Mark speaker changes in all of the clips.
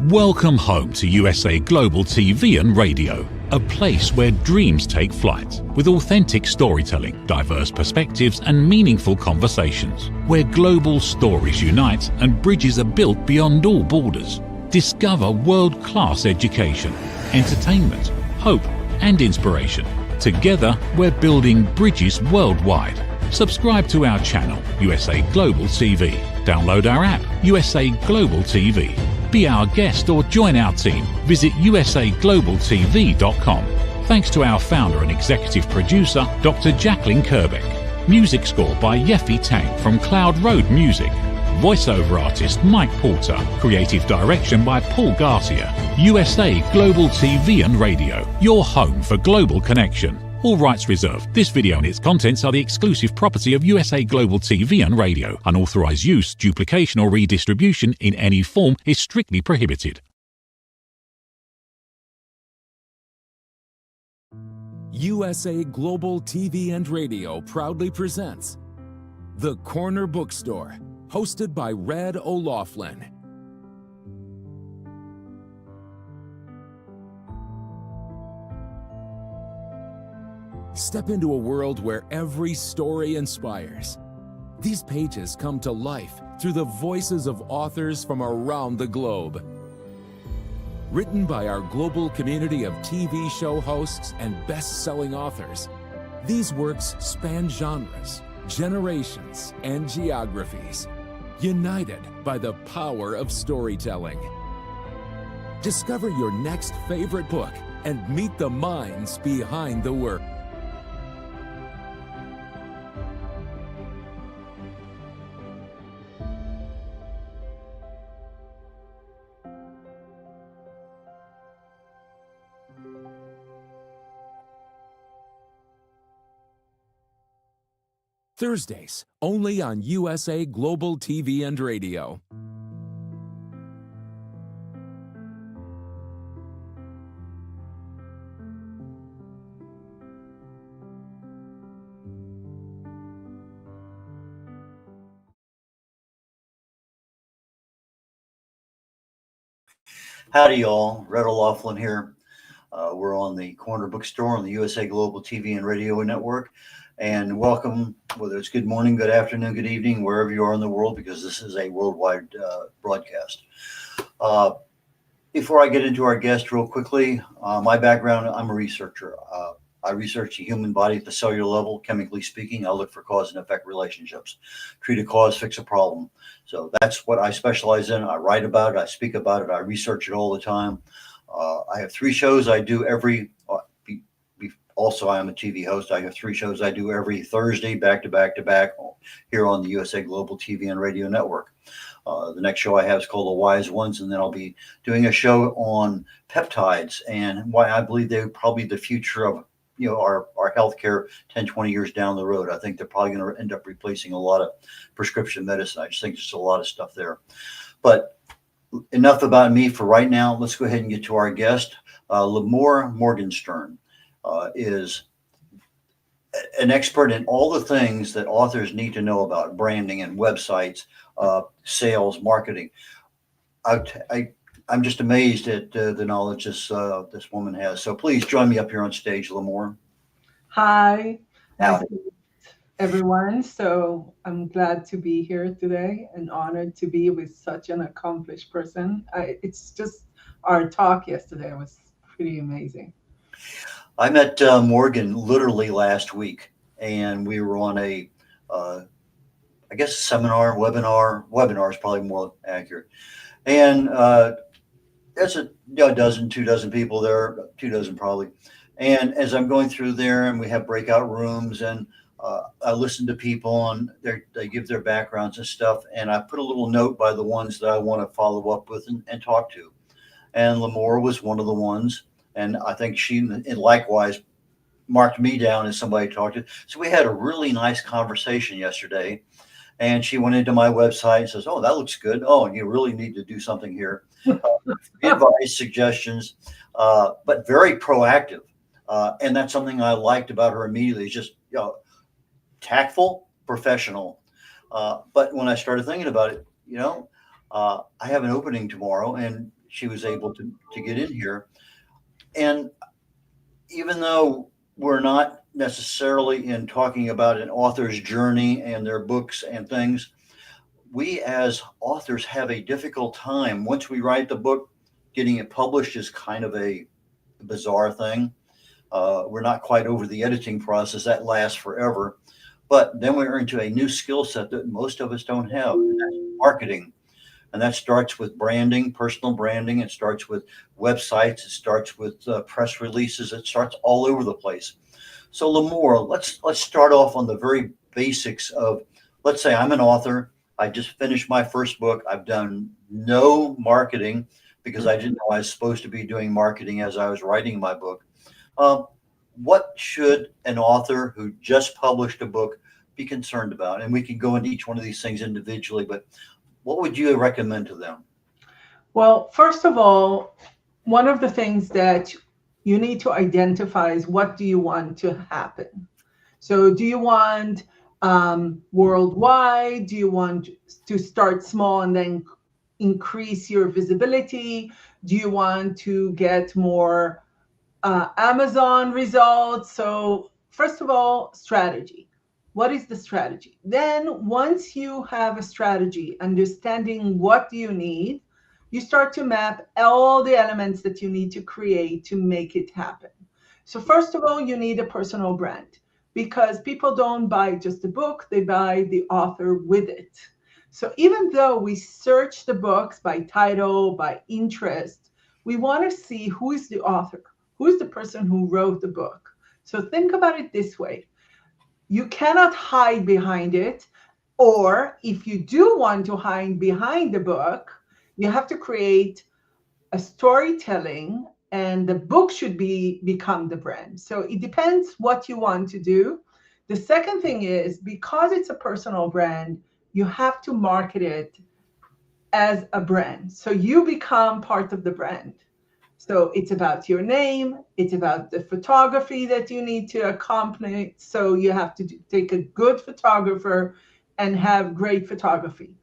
Speaker 1: Welcome home to USA Global TV and Radio, a place where dreams take flight, with authentic storytelling, diverse perspectives and meaningful conversations, where global stories unite and bridges are built beyond all borders. Discover world-class education, entertainment, hope and inspiration. Together, we're building bridges worldwide. Subscribe to our channel, USA Global TV. Download our app, USA Global TV. Be our guest or join our team. Visit usaglobaltv.com. Thanks to our founder and executive producer, Dr. Jacqueline Kerbeck. Music score by Yeffy Tang from Cloud Road Music. Voiceover artist Mike Porter. Creative direction by Paul Garcia. USA Global TV and Radio, your home for global connection. All rights reserved. This video and its contents are the exclusive property of USA Global TV and Radio. Unauthorized use, duplication or redistribution in any form is strictly prohibited.
Speaker 2: USA Global TV and Radio proudly presents The Corner Bookstore, hosted by Red.Olaughlin. Step into a world where every story inspires. These pages come to life through the voices of authors from around the globe. Written by our global community of TV show hosts and best-selling authors, these works span genres, generations, and geographies, united by the power of storytelling. Discover your next favorite book and meet the minds behind the work. Thursdays, only on USA Global TV and Radio.
Speaker 3: Howdy, y'all. red.Olaughlin here. We're on the Corner Bookstore on the USA Global TV and Radio Network. And welcome, whether it's good morning, good afternoon, good evening, wherever you are in the world, because this is a worldwide broadcast. Before I get into our guest real quickly, my background, I'm a researcher. I research the human body at the cellular level, chemically speaking. I look for cause and effect relationships. Treat a cause, fix a problem. So that's what I specialize in. I write about it. I speak about it. I research it all the time. I have 3 shows I do every also, I am a TV host. I have 3 shows I do every Thursday, back to back to back, here on the USA Global TV and Radio Network. The next show I have is called The Wise Ones, and then I'll be doing a show on peptides and why I believe they're probably the future of our healthcare 10, 20 years down the road. I think they're probably going to end up replacing a lot of prescription medicine. I just think there's a lot of stuff there. But enough about me for right now. Let's go ahead and get to our guest. LIMOR Morgenstern is an expert in all the things that authors need to know about branding and websites, sales, marketing. I'm just amazed at the knowledge this woman has. So please join me up here on stage, LIMOR.
Speaker 4: Hi, everyone. So I'm glad to be here today and honored to be with such an accomplished person. It's just our talk yesterday was pretty amazing.
Speaker 3: I met Morgan literally last week, and we were on a, I guess, seminar, webinar is probably more accurate. And there's a dozen, 2 dozen people there, 2 dozen probably. And as I'm going through there, and we have breakout rooms, and I listen to people, and they give their backgrounds and stuff. And I put a little note by the ones that I want to follow up with and talk to. And LIMOR was one of the ones. And I think she, and likewise, marked me down as somebody to talk to. So we had a really nice conversation yesterday. And she went into my website and says, "Oh, that looks good. Oh, you really need to do something here." Advice, suggestions, but very proactive. And that's something I liked about her immediately. It's just, tactful, professional. But when I started thinking about it, I have an opening tomorrow, and she was able to get in here. And even though we're not necessarily in talking about an author's journey and their books and things, we as authors have a difficult time. Once we write the book, getting it published is kind of a bizarre thing. We're not quite over the editing process. That lasts forever. But then we're into a new skill set that most of us don't have, and that's marketing. And that starts with branding, personal branding. It starts with websites. It starts with press releases. It starts all over the place. So LIMOR, let's start off on the very basics of, let's say I'm an author. I just finished my first book. I've done no marketing because I didn't know I was supposed to be doing marketing as I was writing my book. What should an author who just published a book be concerned about? And we can go into each one of these things individually, but what would you recommend to them?
Speaker 4: Well, first of all, one of the things that you need to identify is, what do you want to happen? So do you want worldwide? Do you want to start small and then increase your visibility? Do you want to get more Amazon results? So first of all, strategy. What is the strategy? Then once you have a strategy, understanding what do you need, you start to map all the elements that you need to create to make it happen. So first of all, you need a personal brand, because people don't buy just a book, they buy the author with it. So even though we search the books by title, by interest, we want to see who is the author, who is the person who wrote the book. So think about it this way. You cannot hide behind it, or if you do want to hide behind the book, you have to create a storytelling, and the book should become the brand. So it depends what you want to do. The second thing is, because it's a personal brand, you have to market it as a brand. So you become part of the brand. So it's about your name. It's about the photography that you need to accompany. So you have to take a good photographer and have great photography.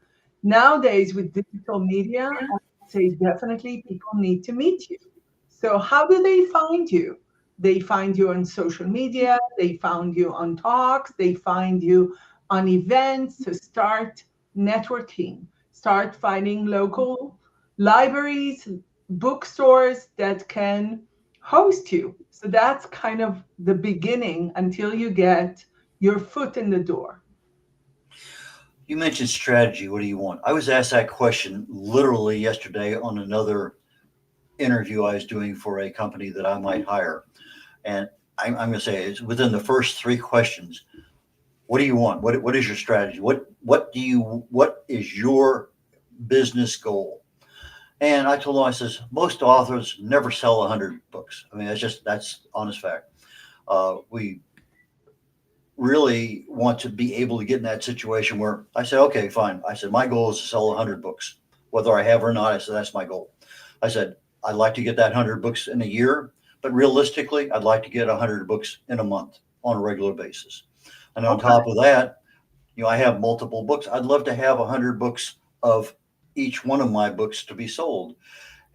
Speaker 4: Nowadays, with digital media, I would say definitely people need to meet you. So how do they find you? They find you on social media. They find you on talks. They find you on events. So start networking. Start finding local libraries, bookstores that can host you. So that's kind of the beginning until you get your foot in the door.
Speaker 3: You mentioned strategy. What do you want? I was asked that question literally yesterday on another interview I was doing for a company that I might hire. And I'm going to say it's within the first three questions. What do you want? What is your strategy? What is your business goal? And I told him, I says, most authors never sell 100 books. I mean, that's honest fact. We really want to be able to get in that situation where I said, okay, fine. I said, my goal is to sell 100 books, whether I have or not. I said, that's my goal. I said, I'd like to get that 100 books in a year, but realistically, I'd like to get 100 books in a month on a regular basis. And on top of that, I have multiple books. I'd love to have 100 books of each one of my books to be sold.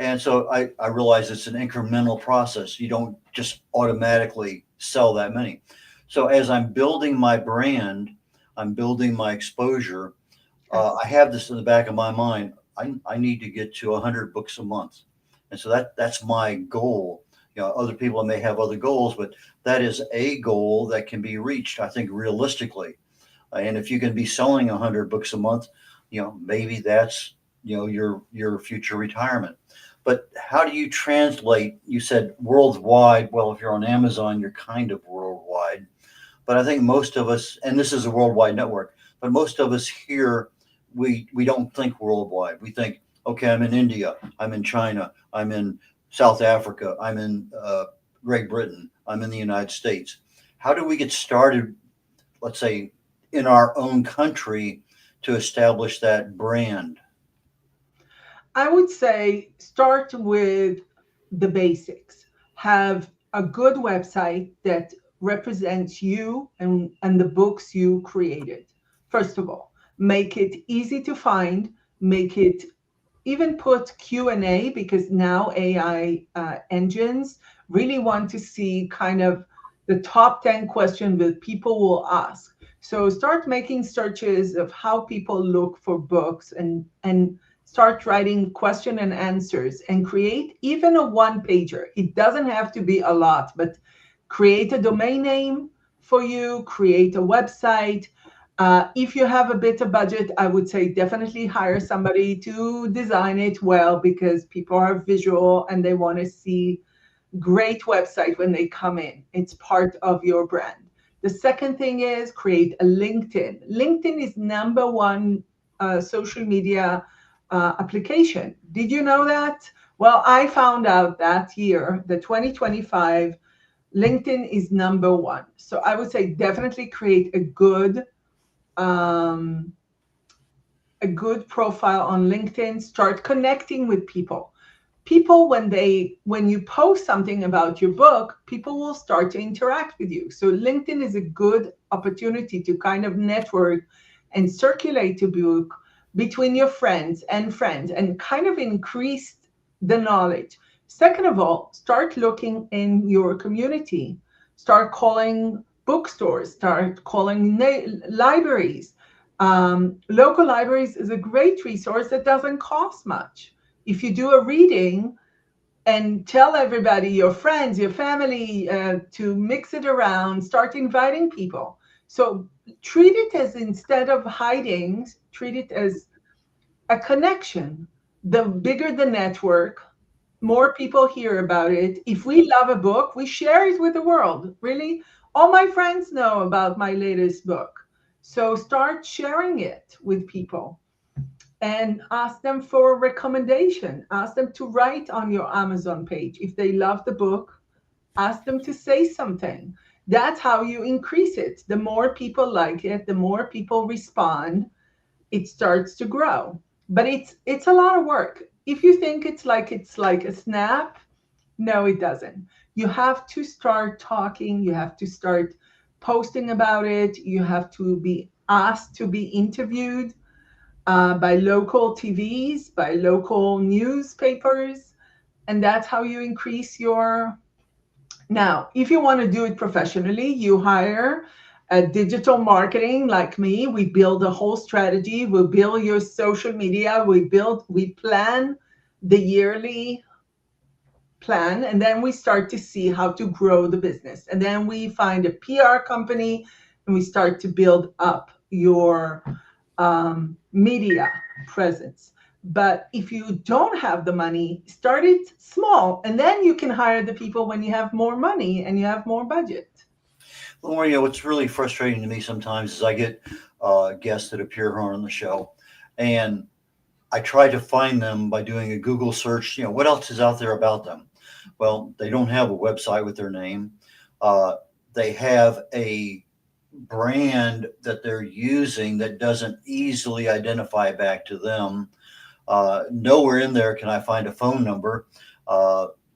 Speaker 3: And so I realize it's an incremental process. You don't just automatically sell that many. So as I'm building my brand, I'm building my exposure. I have this in the back of my mind. I need to get to 100 books a month. And so that's my goal. Other people may have other goals, but that is a goal that can be reached, I think, realistically. And if you can be selling 100 books a month, maybe that's, your future retirement. But how do you translate? You said worldwide. Well, if you're on Amazon, you're kind of worldwide. But I think most of us, and this is a worldwide network, but most of us here, we don't think worldwide. We think, okay, I'm in India, I'm in China, I'm in South Africa, I'm in Great Britain, I'm in the United States. How do we get started, let's say, in our own country to establish that brand?
Speaker 4: I would say start with the basics. Have a good website that represents you and the books you created. First of all, make it easy to find, make it even put Q&A, because now AI engines really want to see kind of the top 10 questions that people will ask. So start making searches of how people look for books, and start writing question and answers, and create even a one-pager. It doesn't have to be a lot, but create a domain name for you, create a website. If you have a bit of budget, I would say definitely hire somebody to design it well, because people are visual and they want to see great website when they come in. It's part of your brand. The second thing is create a LinkedIn. LinkedIn is number one social media application. Did you know that? Well, I found out that year, the 2025, LinkedIn is number one. So I would say definitely create a good profile on LinkedIn. Start connecting with people. When you post something about your book, people will start to interact with you. So LinkedIn is a good opportunity to kind of network and circulate your book between your friends and kind of increase the knowledge. Second of all, start looking in your community. Start calling bookstores, start calling libraries. Local libraries is a great resource that doesn't cost much. If you do a reading and tell everybody, your friends, your family, to mix it around, start inviting people. So treat it as, instead of hiding, treat it as a connection. The bigger the network, more people hear about it. If we love a book, we share it with the world. Really, all my friends know about my latest book. So start sharing it with people and ask them for a recommendation. Ask them to write on your Amazon page. If they love the book, ask them to say something. That's how you increase it. The more people like it, the more people respond, it starts to grow. But it's a lot of work. If you think it's like a snap, no, it doesn't. You have to start talking. You have to start posting about it. You have to be asked to be interviewed by local TVs, by local newspapers, and that's how you increase your. Now, if you want to do it professionally, you hire a digital marketing like me. We build a whole strategy. We build your social media. We plan the yearly plan, and then we start to see how to grow the business. And then we find a PR company, and we start to build up your media presence. But if you don't have the money, start it small, and then you can hire the people when you have more money and you have more budget.
Speaker 3: Well, what's really frustrating to me sometimes is I get guests that appear on the show, and I try to find them by doing a Google search. What else is out there about them? Well, they don't have a website with their name. They have a brand that they're using that doesn't easily identify back to them. Nowhere in there can I find a phone number.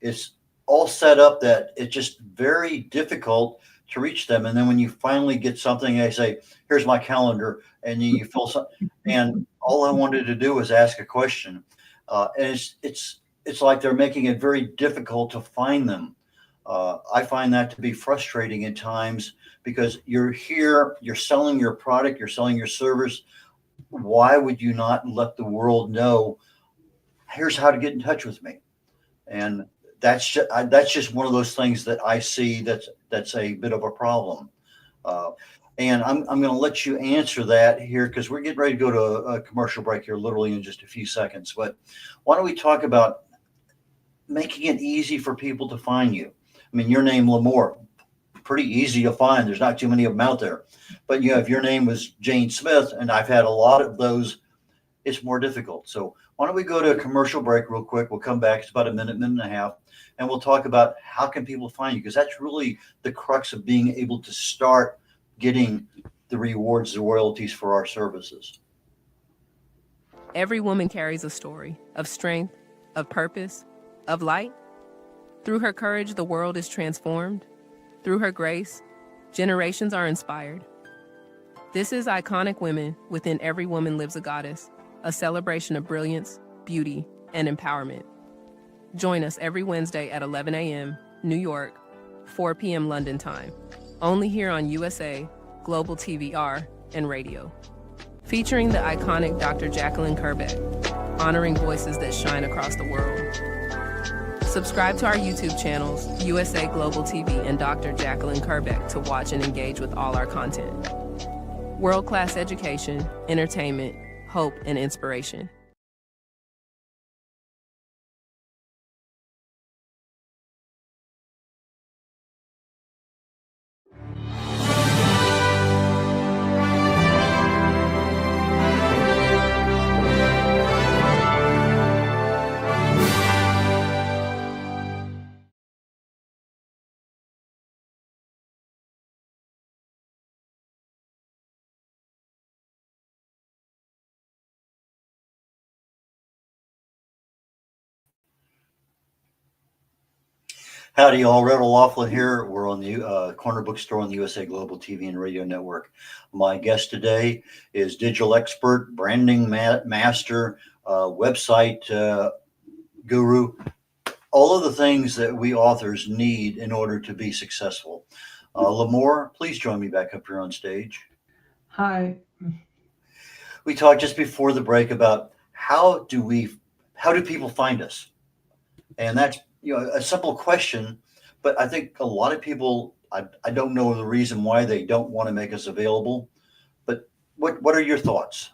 Speaker 3: It's all set up that it's just very difficult to reach them. And then when you finally get something, they say, "Here's my calendar," and you fill some. And all I wanted to do was ask a question, and it's like they're making it very difficult to find them. I find that to be frustrating at times, because you're here, you're selling your product, you're selling your service. Why would you not let the world know, here's how to get in touch with me? And that's just one of those things that I see that's a bit of a problem. And I'm going to let you answer that here, because we're getting ready to go to a commercial break here literally in just a few seconds. But why don't we talk about making it easy for people to find you? I mean, your name, LIMOR, pretty easy to find. There's not too many of them out there. But if your name was Jane Smith, and I've had a lot of those, it's more difficult. So why don't we go to a commercial break real quick? We'll come back. It's about a minute and a half. And we'll talk about how can people find you, because that's really the crux of being able to start getting the rewards, the royalties for our services.
Speaker 5: Every woman carries a story of strength, of purpose, of light. Through her courage, the world is transformed. Through her grace, generations are inspired. This is Iconic Women Within Every Woman Lives a Goddess, a celebration of brilliance, beauty, and empowerment. Join us every Wednesday at 11 a.m. New York, 4 p.m. London time, only here on USA, Global TVR, and radio. Featuring the iconic Dr. Jacqueline Kerbeck, honoring voices that shine across the world. Subscribe to our YouTube channels, USA Global TV and Dr. Jacqueline Kerbeck, to watch and engage with all our content. World-class education, entertainment, hope, and inspiration.
Speaker 3: Howdy, all. Red O'Laughlin here. We're on the Corner Bookstore on the USA Global TV and Radio Network. My guest today is digital expert, branding master, website guru, all of the things that we authors need in order to be successful. LIMOR, please join me back up here on stage.
Speaker 4: Hi.
Speaker 3: We talked just before the break about how do people find us? And that's a simple question, but I think a lot of people, I don't know the reason why they don't want to make us available, but what are your thoughts?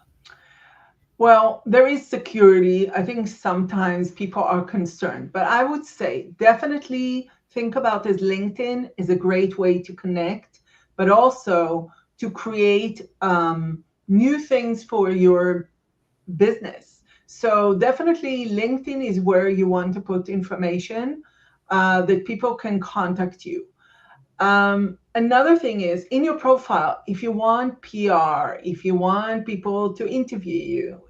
Speaker 4: Well, there is security. I think sometimes people are concerned, but I would say definitely think about this. LinkedIn is a great way to connect, but also to create new things for your business. So definitely LinkedIn is where you want to put information that people can contact you. Another thing is in your profile, if you want PR, if you want people to interview you,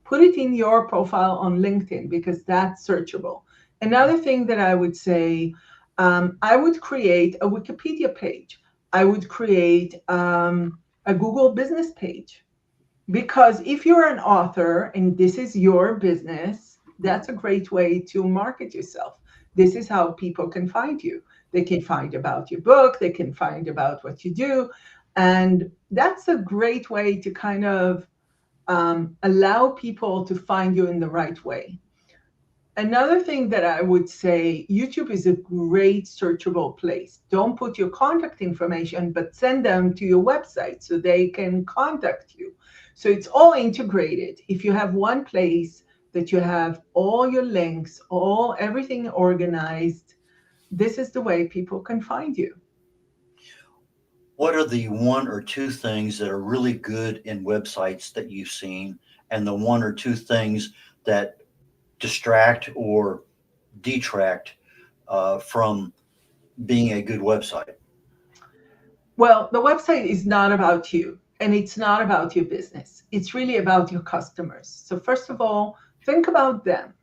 Speaker 4: put it in your profile on LinkedIn because that's searchable. Another thing that I would say, I would create a Wikipedia page. I would create a Google business page. Because if you're an author and this is your business, that's a great way to market yourself. This is how people can find you. They can find about your book, they can find about what you do. And that's a great way to kind of allow people to find you in the right way. Another thing that I would say, YouTube is a great searchable place. Don't put your contact information, but send them to your website so they can contact you. So it's all integrated. If you have one place that you have all your links, everything organized, this is the way people can find you.
Speaker 3: What are the one or two things that are really good in websites that you've seen, and the one or two things that distract or detract from being a good website?
Speaker 4: Well, the website is not about you. And it's not about your business. It's really about your customers. So first of all, think about them.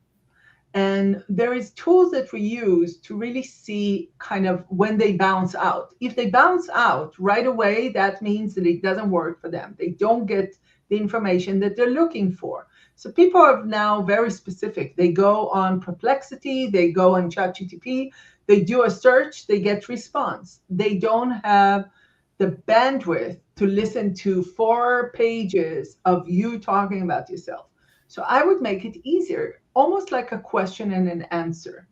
Speaker 4: And there is tools that we use to really see kind of when they bounce out. If they bounce out right away, that means that it doesn't work for them. They don't get the information that they're looking for. So people are now very specific. They go on Perplexity, they go on ChatGPT, they do a search, they get response. They don't have the bandwidth to listen to 4 pages of you talking about yourself. So I would make it easier, almost like a question and an answer.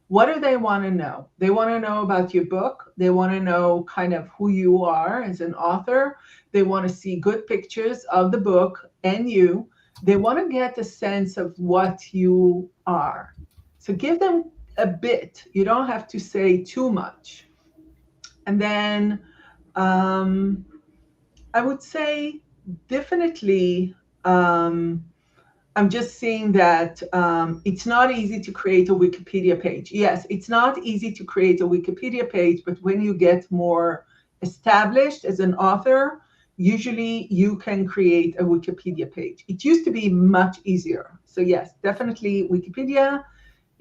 Speaker 4: What do they want to know? They want to know about your book. They want to know kind of who you are as an author. They want to see good pictures of the book and you. They want to get a sense of what you are. So give them a bit. You don't have to say too much. And then I would say definitely, I'm just seeing that it's not easy to create a Wikipedia page. Yes, it's not easy to create a Wikipedia page, but when you get more established as an author, usually you can create a Wikipedia page. It used to be much easier. So yes, definitely Wikipedia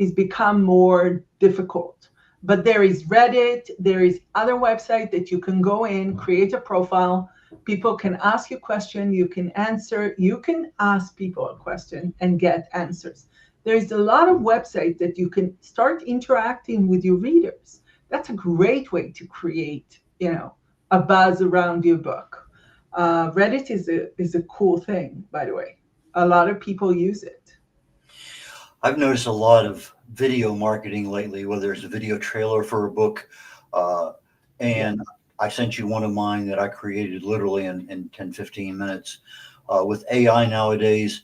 Speaker 4: has become more difficult. But there is Reddit, there is other website that you can go in, create a profile, People can ask you a question, you can answer, you can ask people a question and get answers. There's a lot of websites that you can start interacting with your readers. That's a great way to create, a buzz around your book. Reddit is a cool thing, by the way. A lot of people use it.
Speaker 3: I've noticed a lot of video marketing lately, whether it's a video trailer for a book, and I sent you one of mine that I created literally in 10, 15 minutes. With AI nowadays,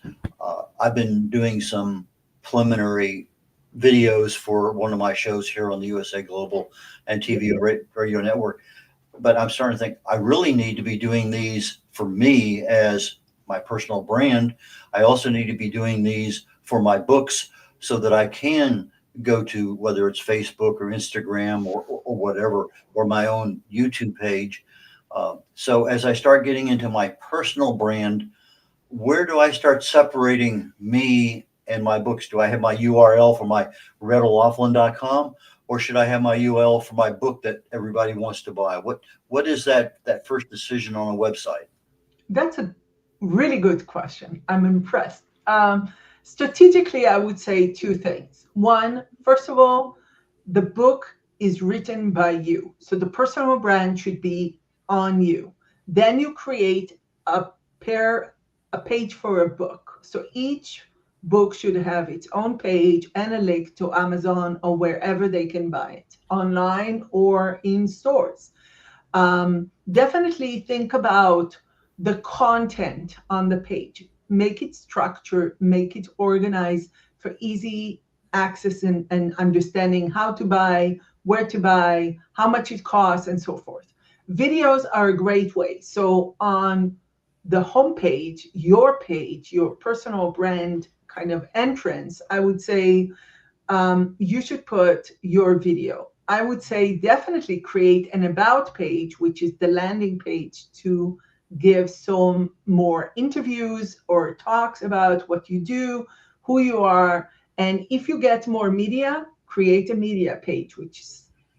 Speaker 3: I've been doing some preliminary videos for one of my shows here on the USA Global and TV radio network. But I'm starting to think I really need to be doing these for me as my personal brand. I also need to be doing these for my books so that I can go to, whether it's Facebook or Instagram or whatever, or my own YouTube page. So as I start getting into my personal brand, where do I start separating me and my books? Do I have my URL for my red.olaughlin.com, or should I have my URL for my book that everybody wants to buy? What is that first decision on a website?
Speaker 4: That's a really good question. I'm impressed. Strategically, I would say two things. One, first of all, the book is written by you. So the personal brand should be on you. Then you create a page for a book. So each book should have its own page and a link to Amazon or wherever they can buy it, online or in stores. Definitely think about the content on the page. Make it structured, make it organized for easy access and understanding how to buy, where to buy, how much it costs, and so forth. Videos are a great way. So on the homepage, your personal brand kind of entrance, I would say you should put your video. I would say definitely create an about page, which is the landing page to give some more interviews or talks about what you do, who you are. And if you get more media, create a media page,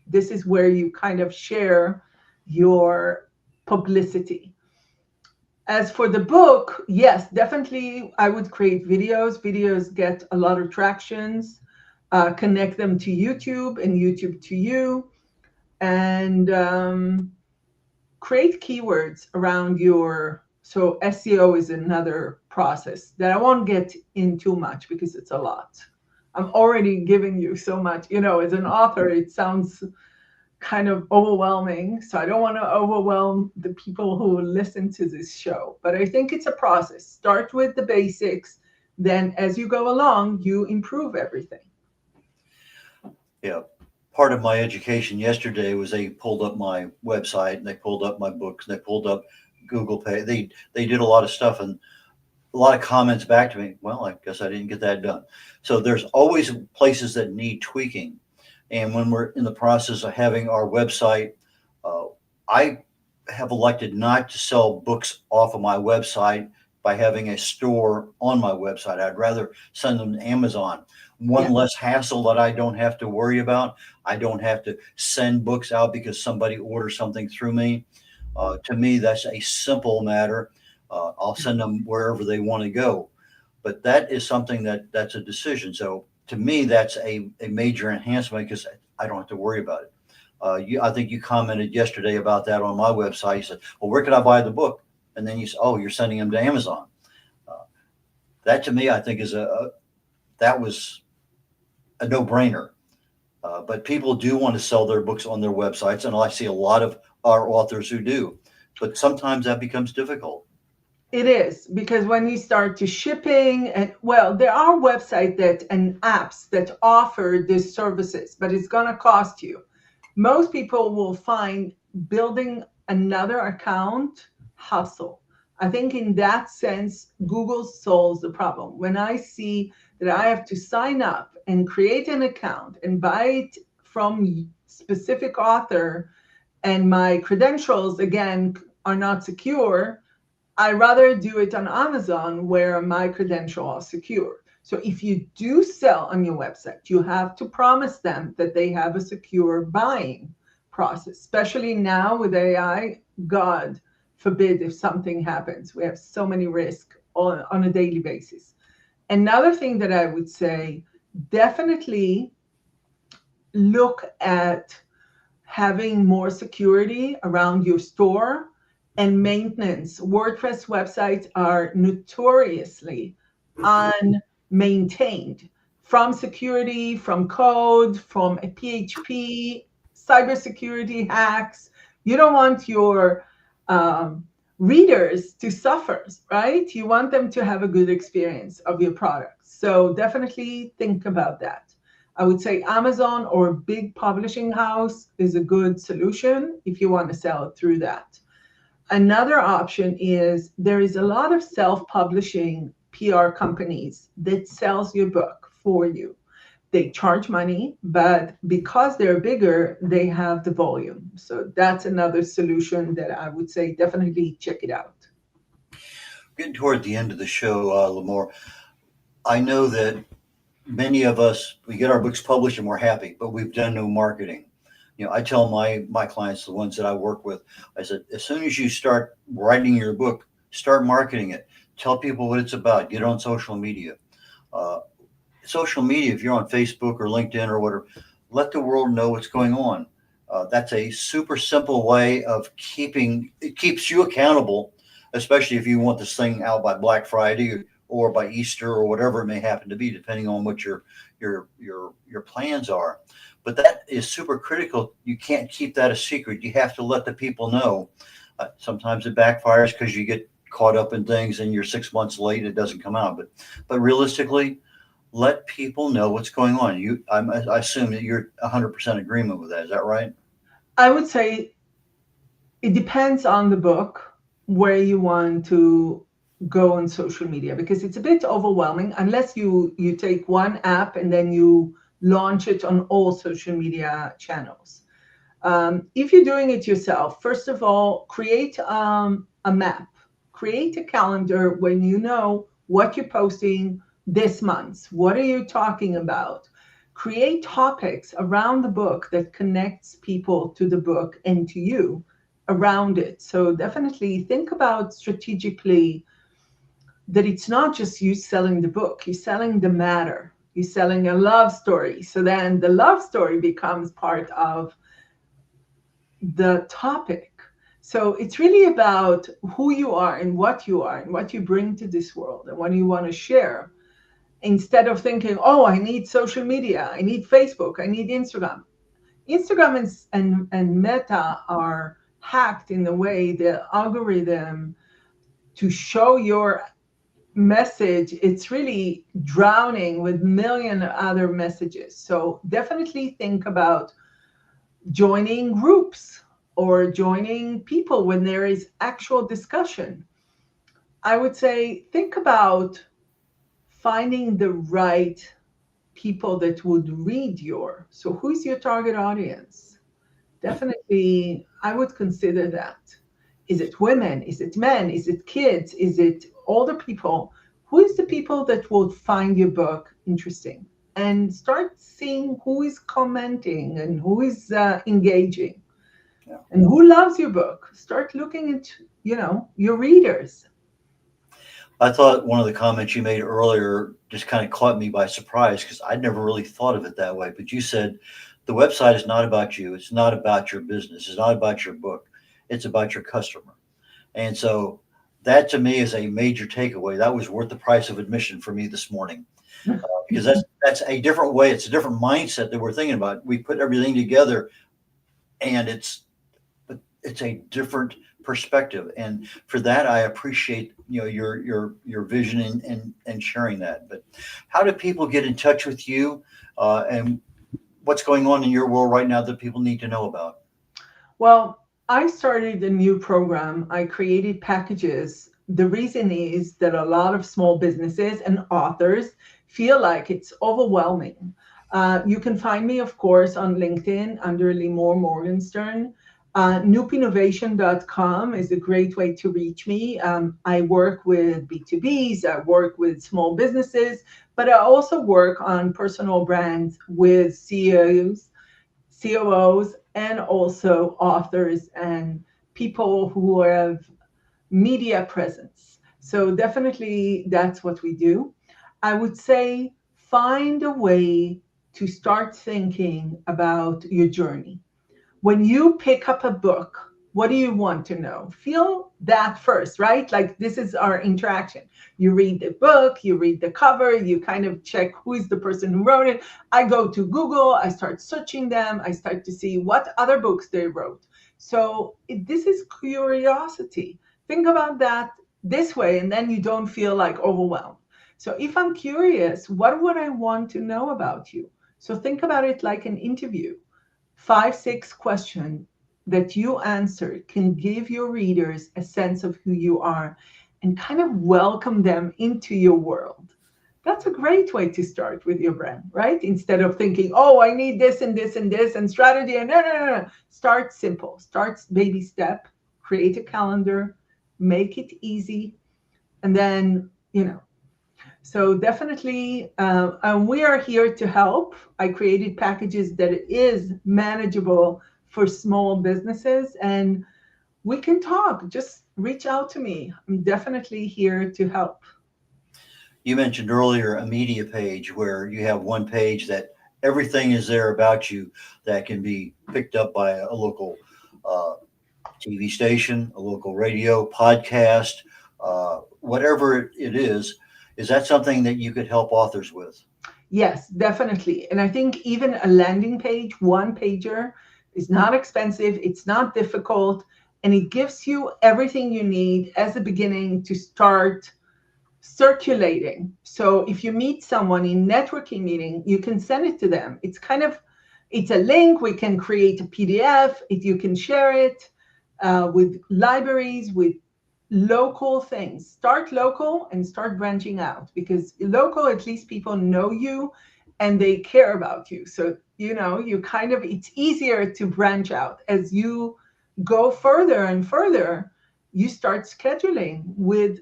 Speaker 4: this is where you kind of share your publicity. As for the book, yes, definitely I would create videos. Videos get a lot of tractions. Connect them to YouTube and YouTube to you. And create keywords around so SEO is another process that I won't get in too much because it's a lot. I'm already giving you so much, as an author, it sounds kind of overwhelming. So I don't want to overwhelm the people who listen to this show, but I think it's a process. Start with the basics. Then as you go along, you improve everything.
Speaker 3: Yeah. Part of my education yesterday was they pulled up my website and they pulled up my books and they pulled up Google Pay. They did a lot of stuff and a lot of comments back to me. Well, I guess I didn't get that done. So there's always places that need tweaking. And when we're in the process of having our website, I have elected not to sell books off of my website by having a store on my website. I'd rather send them to Amazon. One less hassle that I don't have to worry about. I don't have to send books out because somebody orders something through me. To me, that's a simple matter. I'll send them wherever they want to go. But that is something that's a decision. So to me, that's a major enhancement because I don't have to worry about it. I think you commented yesterday about that on my website. You said, well, where can I buy the book? And then you said, oh, you're sending them to Amazon. That to me, I think that was a no-brainer. But people do want to sell their books on their websites, and I see a lot of our authors who do. But sometimes that becomes difficult.
Speaker 4: It is, because when you start to shipping, and there are websites and apps that offer these services, but it's going to cost you. Most people will find building another account hustle. I think in that sense, Google solves the problem. When I see that I have to sign up and create an account and buy it from specific author, and my credentials, again, are not secure, I rather do it on Amazon where my credentials are secure. So if you do sell on your website, you have to promise them that they have a secure buying process, especially now with AI. God, forbid if something happens. We have so many risks on a daily basis. Another thing that I would say, definitely look at having more security around your store and maintenance. WordPress websites are notoriously unmaintained, from security, from code, from a PHP, cybersecurity hacks. You don't want your readers to suffer, right? You want them to have a good experience of your product. So definitely think about that. I would say Amazon or big publishing house is a good solution if you want to sell it through that. Another option is there is a lot of self-publishing PR companies that sells your book for you. They charge money, but because they're bigger, they have the volume. So that's another solution that I would say definitely check it out.
Speaker 3: Getting toward the end of the show, LIMOR, I know that many of us, we get our books published and we're happy, but we've done no marketing. You know, I tell my clients, the ones that I work with, I said, as soon as you start writing your book, start marketing it. Tell people what it's about. Get on social media. Social media, if you're on Facebook or LinkedIn or whatever, let the world know what's going on. That's a super simple way of it keeps you accountable, especially if you want this thing out by Black Friday or by Easter or whatever it may happen to be, depending on what your plans are. But that is super critical. You can't keep that a secret. You have to let the people know. Sometimes it backfires because you get caught up in things and you're 6 months late, it doesn't come out. But realistically, let people know what's going on. I assume that you're 100% agreement with that. Is that right?
Speaker 4: I would say it depends on the book where you want to go on social media, because it's a bit overwhelming unless you take one app and then you launch it on all social media channels. If you're doing it yourself, first of all, create a map, create a calendar when you know what you're posting this month. What are you talking about? Create topics around the book that connects people to the book and to you around it. So definitely think about strategically that it's not just you selling the book, you're selling the matter, you're selling a love story. So then the love story becomes part of the topic. So it's really about who you are and what you bring to this world and what you want to share, instead of thinking, oh, I need social media, I need Facebook, I need Instagram. Instagram and Meta are hacked in the way the algorithm to show your message, it's really drowning with million other messages. So definitely think about joining groups or joining people when there is actual discussion. I would say think about finding the right people that would read so who's your target audience? Definitely, I would consider that. Is it women? Is it men? Is it kids? Is it older people? Who is the people that will find your book interesting? And start seeing who is commenting and who is engaging.
Speaker 3: Yeah.
Speaker 4: And who loves your book. Start looking at, your readers.
Speaker 3: I thought one of the comments you made earlier just kind of caught me by surprise, because I'd never really thought of it that way. But you said the website is not about you. It's not about your business. It's not about your book. It's about your customer. And so that to me is a major takeaway. That was worth the price of admission for me this morning, because that's a different way. It's a different mindset that we're thinking about. We put everything together and it's a different perspective, and for that I appreciate your vision and sharing that. But how do people get in touch with you, and what's going on in your world right now that people need to know about?
Speaker 4: Well, I started a new program. I created packages. The reason is that a lot of small businesses and authors feel like it's overwhelming. You can find me, of course, on LinkedIn under LIMOR Morgenstern. Noopinnovation.com is a great way to reach me. I work with B2Bs, I work with small businesses, but I also work on personal brands with CEOs, COOs, and also authors and people who have media presence. So definitely that's what we do. I would say find a way to start thinking about your journey. When you pick up a book, what do you want to know? Feel that first, right? Like this is our interaction. You read the book, you read the cover, you kind of check who is the person who wrote it. I go to Google, I start searching them, I start to see what other books they wrote. So this is curiosity. Think about that this way, and then you don't feel like overwhelmed. So if I'm curious, what would I want to know about you? So think about it like an interview. 5, 6 questions that you answer can give your readers a sense of who you are and kind of welcome them into your world. That's a great way to start with your brand, right? Instead of thinking, oh, I need this and this and this and strategy. And no. Start simple. Start baby step. Create a calendar. Make it easy. And then, so definitely, we are here to help. I created packages that is manageable for small businesses, and we can talk. Just reach out to me. I'm definitely here to help.
Speaker 3: You mentioned earlier a media page where you have one page that everything is there about you that can be picked up by a local TV station, a local radio, podcast, whatever it is. Is that something that you could help authors with?
Speaker 4: Yes, definitely. And I think even a landing page, one pager, is not expensive. It's not difficult. And it gives you everything you need as a beginning to start circulating. So if you meet someone in networking meeting, you can send it to them. It's a link. We can create a PDF. You can share it with libraries, with local things. Start local and start branching out, because local, at least people know you and they care about you. So, it's easier to branch out. As you go further and further, you start scheduling with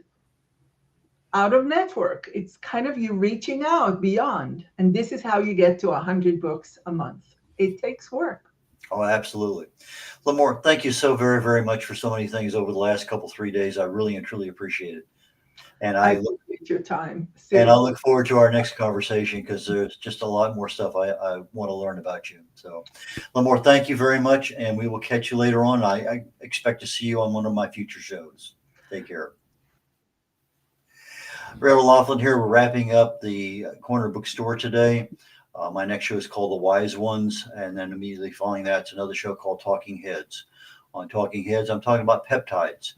Speaker 4: out of network. It's kind of you reaching out beyond. And this is how you get to 100 books a month. It takes work.
Speaker 3: Oh, absolutely. LIMOR, thank you so very, very much for so many things over the last 3 days. I really and truly appreciate it. And I
Speaker 4: appreciate your time.
Speaker 3: And I look forward to our next conversation, because there's just a lot more stuff I want to learn about you. So, LIMOR, thank you very much, and we will catch you later on. I expect to see you on one of my future shows. Take care. red.olaughlin here. We're wrapping up the Corner Bookstore today. My next show is called The Wise Ones, and then immediately following that, it's another show called Talking Heads. On Talking Heads, I'm talking about peptides.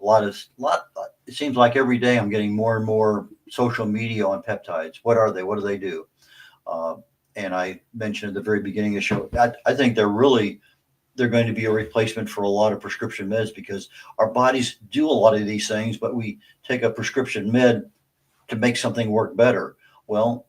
Speaker 3: It seems like every day I'm getting more and more social media on peptides. What are they? What do they do? And I mentioned at the very beginning of the show, I think they're going to be a replacement for a lot of prescription meds, because our bodies do a lot of these things, but we take a prescription med to make something work better. Well,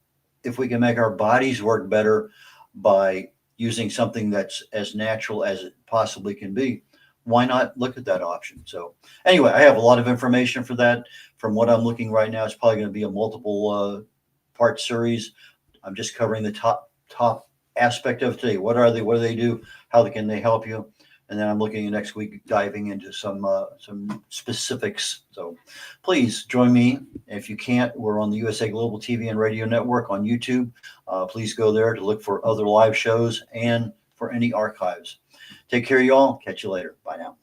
Speaker 3: if we can make our bodies work better by using something that's as natural as it possibly can be, why not look at that option? So anyway, I have a lot of information for that. From what I'm looking right now, it's probably going to be a multiple part series. I'm just covering the top aspect of today. What are they? What do they do? How can they help you? And then I'm looking at next week, diving into some specifics. So please join me. If you can't, we're on the USA Global TV and Radio Network on YouTube. Please go there to look for other live shows and for any archives. Take care, y'all. Catch you later. Bye now.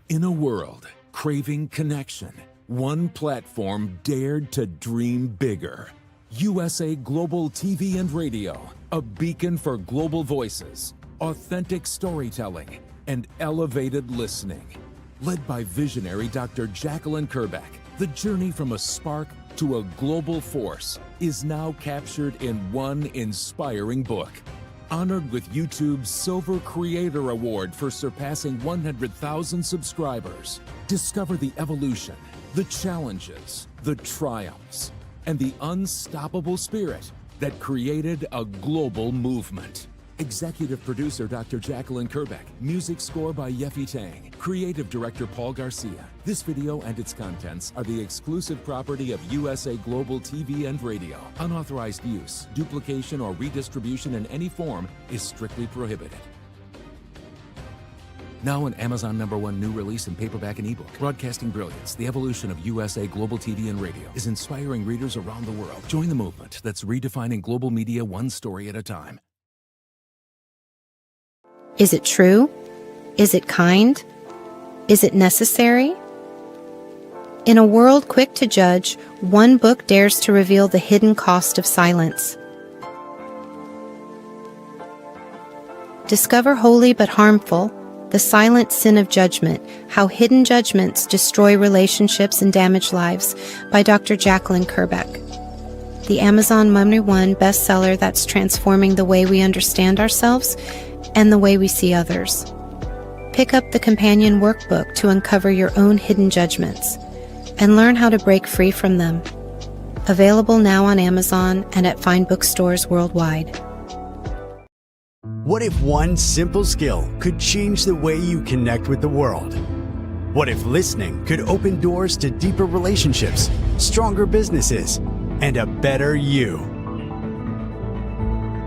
Speaker 2: In a world craving connection, one platform dared to dream bigger. USA Global TV and Radio, a beacon for global voices, authentic storytelling, and elevated listening. Led by visionary Dr. Jacqueline Kerbeck, the journey from a spark to a global force is now captured in one inspiring book. Honored with YouTube's Silver Creator Award for surpassing 100,000 subscribers. Discover the evolution, the challenges, the triumphs, and the unstoppable spirit that created a global movement. Executive producer Dr. Jacqueline Kerbeck. Music score by Yeffy Tang. Creative director Paul Garcia. This video and its contents are the exclusive property of USA Global TV and Radio. Unauthorized use, duplication, or redistribution in any form is strictly prohibited. Now an Amazon #1 new release in paperback and ebook. Broadcasting Brilliance, the evolution of USA Global TV and Radio, is inspiring readers around the world. Join the movement that's redefining global media one story at a time.
Speaker 6: Is it true? Is it kind? Is it necessary? In a world quick to judge, one book dares to reveal the hidden cost of silence. Discover Holy but Harmful, The Silent Sin of Judgment, How Hidden Judgments Destroy Relationships and Damage Lives by Dr. Jacqueline Kerbeck. The Amazon #1 bestseller that's transforming the way we understand ourselves and the way we see others. Pick up the companion workbook to uncover your own hidden judgments and learn how to break free from them. Available now on Amazon and at fine bookstores worldwide.
Speaker 7: What if one simple skill could change the way you connect with the world? What if listening could open doors to deeper relationships, stronger businesses, and a better you?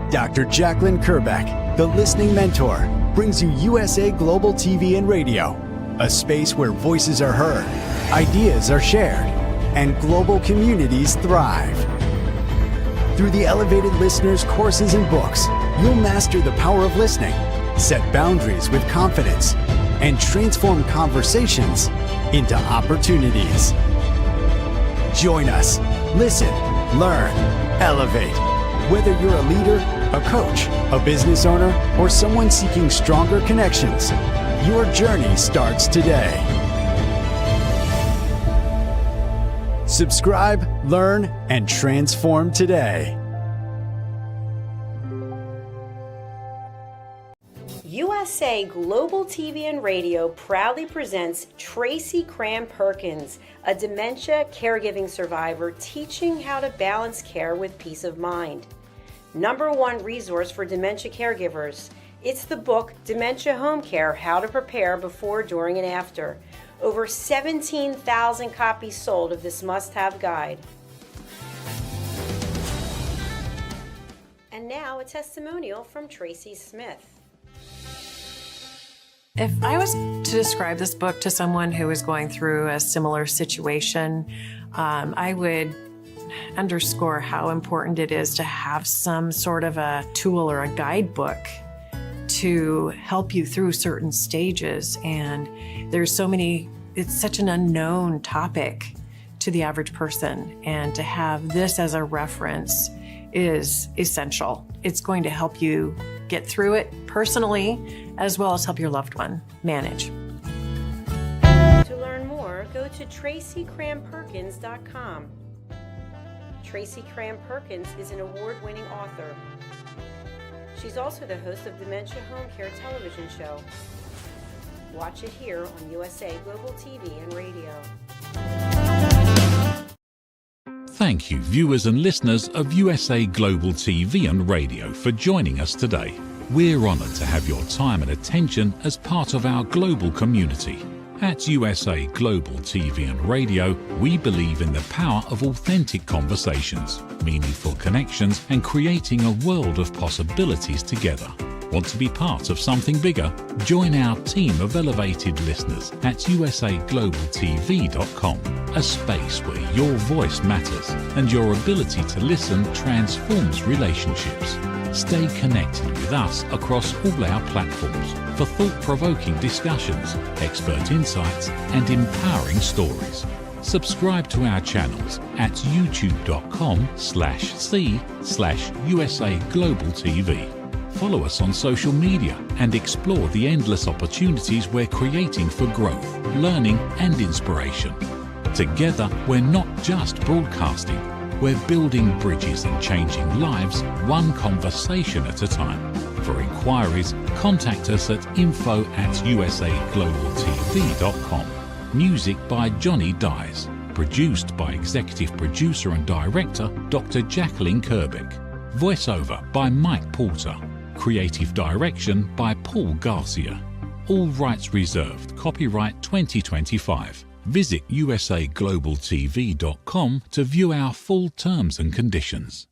Speaker 7: Dr. Jacqueline Kerbeck, the Listening Mentor, brings you USA Global TV and Radio, a space where voices are heard, ideas are shared, and global communities thrive. Through the elevated listeners' courses and books, you'll master the power of listening, set boundaries with confidence, and transform conversations into opportunities. Join us. Listen, learn, elevate. Whether you're a leader, a coach, a business owner, or someone seeking stronger connections, your journey starts today. Subscribe, learn, and transform today.
Speaker 8: USA Global TV and Radio proudly presents Tracy Cram Perkins, a dementia caregiving survivor teaching how to balance care with peace of mind. #1 resource for dementia caregivers. It's the book Dementia Home Care: How to Prepare Before, During, and After. Over 17,000 copies sold of this must-have guide. And now a testimonial from Tracy Smith.
Speaker 9: If I was to describe this book to someone who is going through a similar situation, I would underscore how important it is to have some sort of a tool or a guidebook to help you through certain stages. And there's so many, it's such an unknown topic to the average person. And to have this as a reference is essential. It's going to help you get through it personally, as well as help your loved one manage.
Speaker 8: To learn more, go to TracyCramPerkins.com. Tracy Cram Perkins is an award-winning author. She's also the host of Dementia Home Care television show. Watch it here on USA Global TV and Radio.
Speaker 1: Thank you, viewers and listeners of USA Global TV and Radio, for joining us today. We're honoured to have your time and attention as part of our global community. At USA Global TV and Radio, we believe in the power of authentic conversations, meaningful connections, and creating a world of possibilities together. Want to be part of something bigger? Join our team of elevated listeners at usaglobaltv.com, a space where your voice matters and your ability to listen transforms relationships. Stay connected with us across all our platforms for thought-provoking discussions, expert insights, and empowering stories. Subscribe to our channels at youtube.com/c/usaglobaltv. Follow us on social media and explore the endless opportunities we're creating for growth, learning, and inspiration. Together, we're not just broadcasting, we're building bridges and changing lives one conversation at a time. For inquiries, contact us at info@usaglobaltv.com. Music by Johnny Dyes. Produced by Executive Producer and Director Dr. Jacqueline Kerbeck. Voiceover by Mike Porter. Creative Direction by Paul Garcia. All rights reserved. Copyright 2025. Visit usaglobaltv.com to view our full terms and conditions.